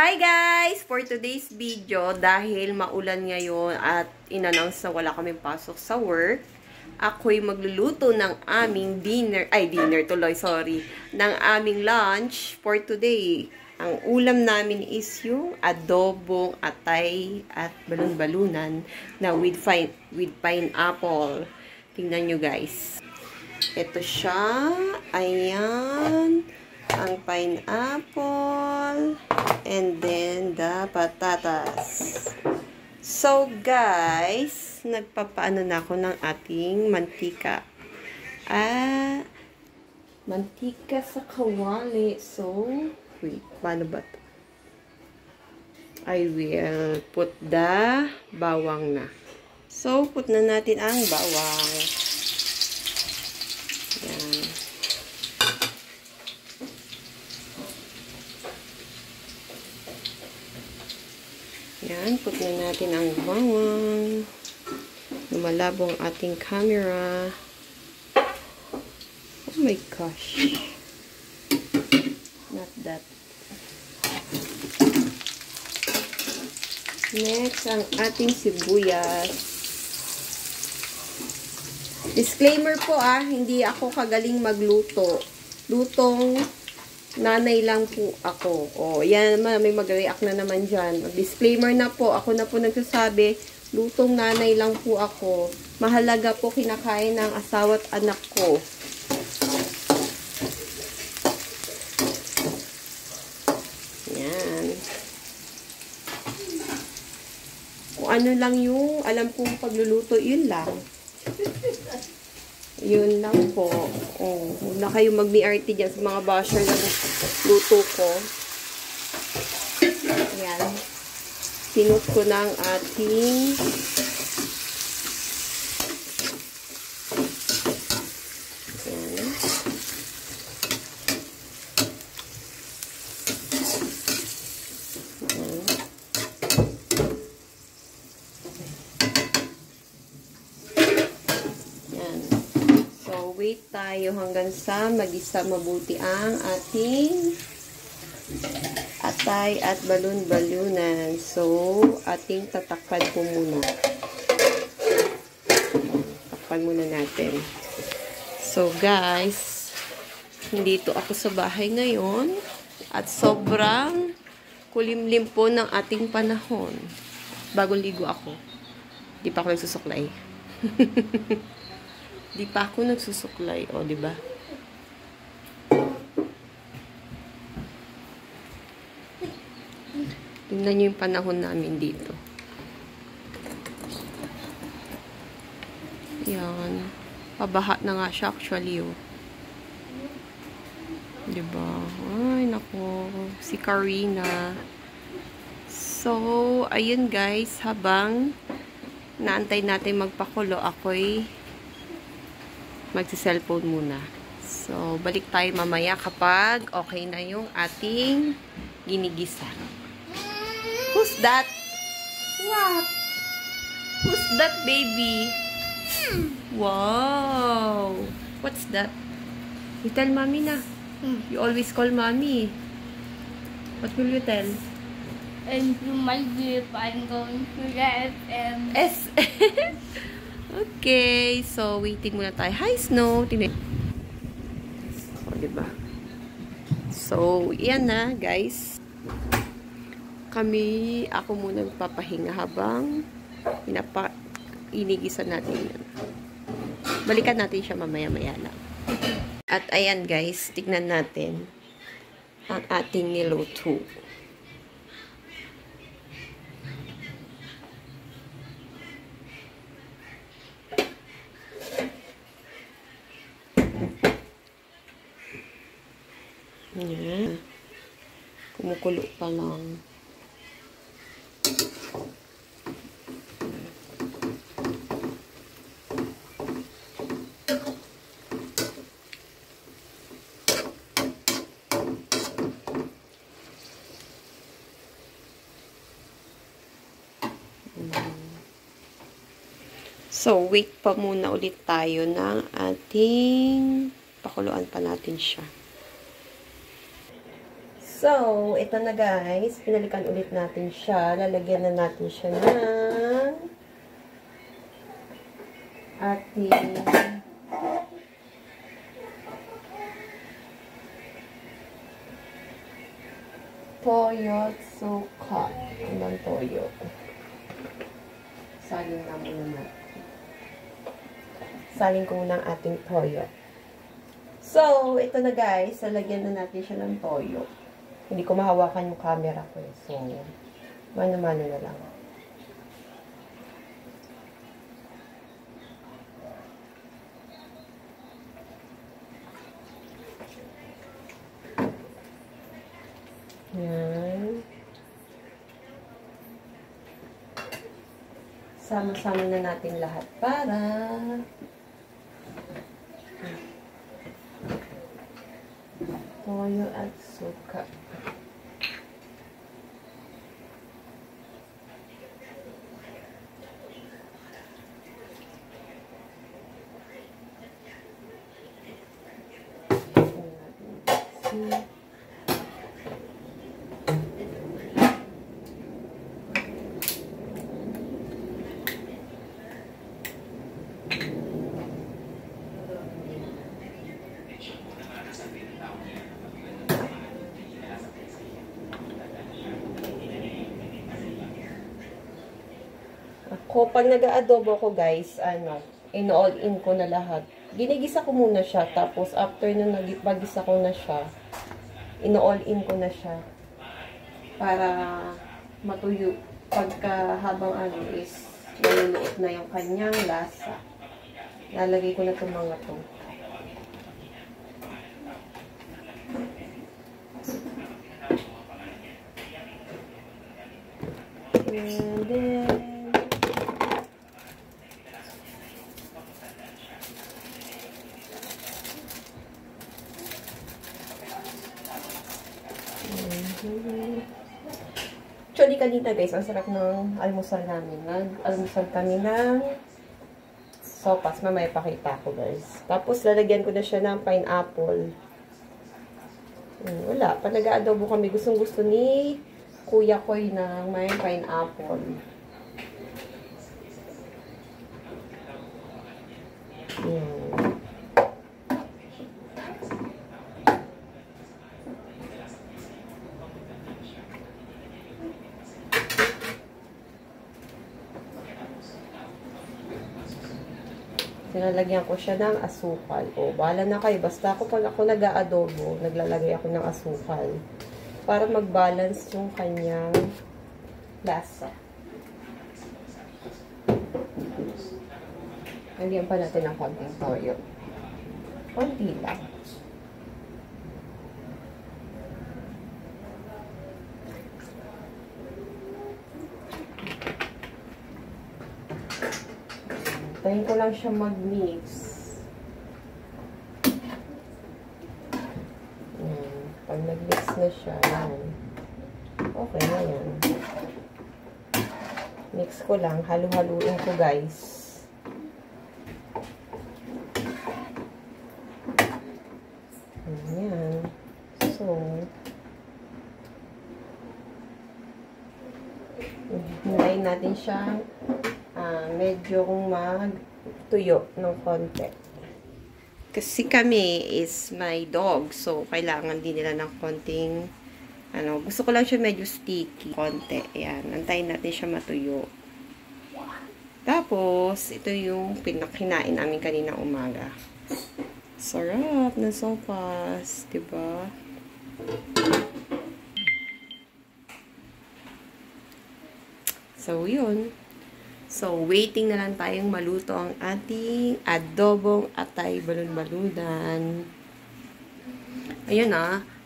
Hi guys! For today's video, dahil maulan ngayon at in-announce na wala kaming pasok sa work, ako'y magluluto ng aming ng aming lunch for today. Ang ulam namin is yung adobong atay at balon-balunan na with pineapple. Tingnan nyo guys. Ito siya. Ayan. Ang pineapple. And then, the patatas. So, guys, nagpapaano na ako ng ating mantika. Mantika sa kawali. So, wait, paano ba ito? I will put the bawang na. So, put na natin ang bawang. Yan. Yan, put na natin ang bawang. Lumalabo ang ating camera. Oh my gosh. Not that. Next, ang ating sibuyas. Disclaimer po hindi ako kagaling magluto. Lutong nanay lang po ako. Yan naman, may mag-react na naman dyan. Disclaimer na po, ako na po nagsasabi, lutong nanay lang po ako. Mahalaga po kinakain ng asawa at anak ko. Yan. Kung ano lang yung alam kong pagluluto, yun lang. Yun lang po. Huwag na kayo mag-BRT dyan sa mga basher na luto ko. Ayan. Sinut ko ng ating ayan. Wait tayo hanggang sa mag-isa mabuti ang ating atay at balon-balunan. So, ating tatakpan po muna. Takpan muna natin. So, guys, nandito ako sa bahay ngayon at sobrang kulimlim po ng ating panahon. Bagong ligo ako. Di pa ako nagsusuklay. Di pa ako nagsusuklay. Diba? Tingnan nyo yung panahon namin dito. Yan. Pabaha na nga siya actually, Diba? Ay, nako. Si Karina. So, ayun guys. Habang naantay natin magpakulo, ako'y magsi-cellphone muna. So, balik tayo mamaya kapag okay na yung ating ginigisa. Who's that? What? Who's that, baby? Wow! What's that? You tell mommy na. You always call mommy. What will you tell? And to my group, I'm going to get S. Okay, so waiting muna tayo. Hi, Snow. Tingnan. Diba? So, yan na, guys. Ako muna magpapahinga habang inigisan natin yan. Balikan natin siya mamaya-maya lang. At ayan, guys, tignan natin ang ating niluto. Yan. Kumukulo pa lang. So, wait pa muna ulit tayo ng ating pakuluan pa natin siya. So, ito na guys. Pinalikan ulit natin siya. Lalagyan na natin siya ng ating toyo suka. Anong toyo? Saling na muna natin. Saling ko muna ang ating toyo. So, ito na guys. Lalagyan na natin siya ng toyo. Hindi ko mahawakan yung camera ko. So, mano-mano na lang. Yan. Sama-sama na natin lahat para toyo at suka. Ako, pag nag-aadobo ko guys, in-all in ko na lahat. Ginigisa ko muna siya, tapos after nung nagipagisa ko na siya, in-all in ko na siya. Para matuyo. Pagka habang is, naluluot na yung kanyang lasa. Lalagay ko na itong mga to. And then, actually, kanina guys, ang sarap ng almusal namin. Almusal kami ng sopas. Mamaya pakita ko guys. Tapos, lalagyan ko na siya ng pineapple. Wala. Pag nag-aadobo kami, gustong-gusto ni Kuya Koy na may pineapple. Sinalagyan ko siya ng asukal. O, bahala na kayo. Basta pag ako nag-aadobo, naglalagay ako ng asukal. Para mag-balance yung kanyang lasa. Lagyan pa natin ng konting toyo. Konti lang. Tayin ko lang siya mag-mix. Pag nag-mix na siya, yan. Okay na yan. Mix ko lang. Halu-haluin ko, guys. Ayan. So, hintayin natin siyang medyo magtuyo ng konti. Kasi kami is my dog. So, kailangan din nila ng konting gusto ko lang siya medyo sticky. Konti. Ayan. Antayin natin siya matuyo. Tapos, ito yung pinakinain namin kaninang umaga. Sarap na sopas. Diba? So, yun. So, waiting na lang tayong maluto ang ating adobong atay balon-balunan. Ayun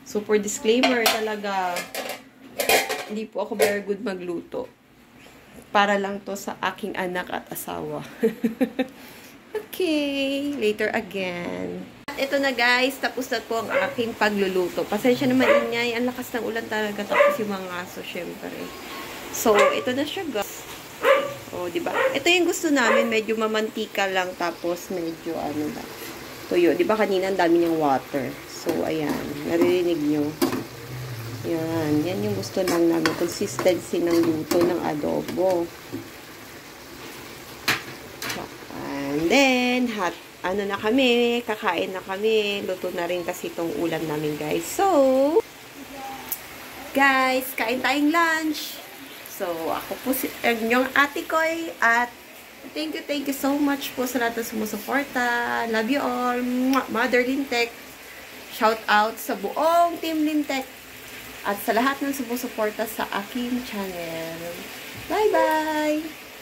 super disclaimer talaga. Hindi po ako very good magluto. Para lang to sa aking anak at asawa. Okay, later again. At ito na guys, tapos na po ang aking pagluluto. Pasensya na maingay, ang lakas ng ulan talaga. Tapos yung mga aso, syempre. So, ito na siya guys. O, diba? Ito yung gusto namin, medyo mamantika lang, tapos medyo, lang, tuyo. Diba kanina ang dami niyang water. So, ayan. Naririnig nyo. Yan yung gusto lang namin. Consistency ng luto ng adobo. And then, ano na kami, kakain na kami. Luto na rin kasi itong ulam namin, guys. So, guys, kain tayong lunch. So, ako po yung ate Koy at thank you so much po sa lahat ng sumusuporta. Love you all. Mother Lintek. Shout out sa buong Team Lintek at sa lahat ng sumusuporta sa aking channel. Bye-bye!